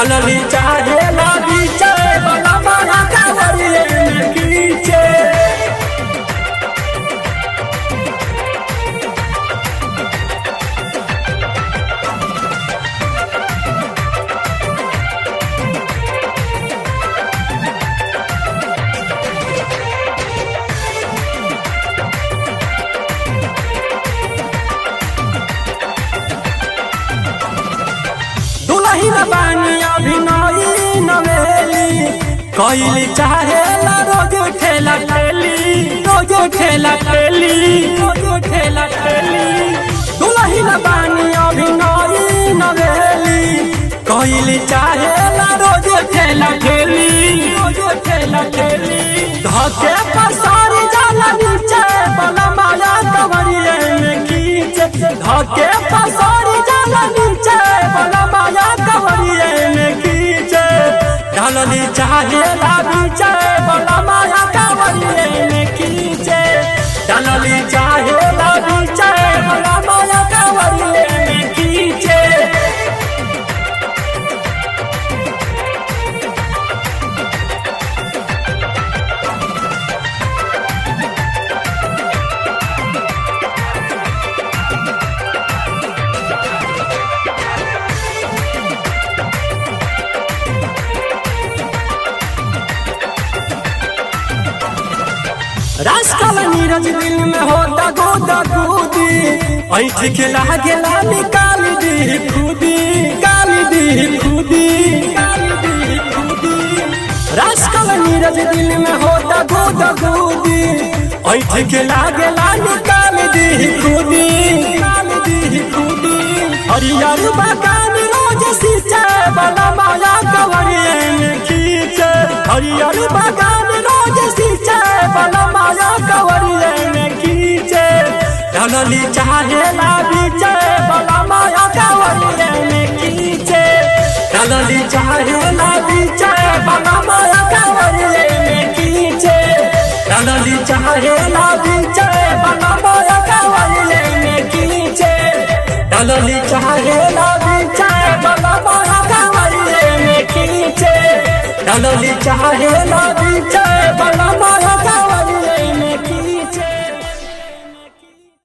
डालली चाहे लागी चाहे बला मारा कावरिए में कीचे कोइली चाहे ला रोज ठेला ठेली रोज ठेला ठेली रोज ठेला ठेली दुलही न बानी अभी नई नवेली कोइली चाहे ला रोज ठेला ठेली रोज ठेला ठेली धके पसारी जाला नीचे बला माया कवरिए में खींचे धके पसारी जाला नीचे बला माया कवरिए में खींचे डालली चाहे लागी चाहे बला माया कावरिए में खींचे डालली चाहे लागी चाहे बला माया कावरिए में खींचे रास्कल नीरज दिल में होता गोदा कूदी ऐठ के लागेला निकाली दी खुदी काली दी खुदी काली दी खुदी रास्कल नीरज दिल में होता गोदा कूदी ऐठ के लागेला निकाली दी खुदी काली दी खुदी हरियर बगान रोज सींचे बला माया कवरिए में खींचे हरियर बगान रोज सींचे बला माया कवरिए में खींचे डालली चाहे लागी चाहे बला माया कवरिए में खींचे डालली चाहे लागी चाहे बला माया कवरिए में खींचे डालली चाहे लागी चाहे बला माया कवरिए में खींचे डालली चाहे लागी चाहे बला माया कवरिए में खींचे डालली चाहे लागी चाहे बला माया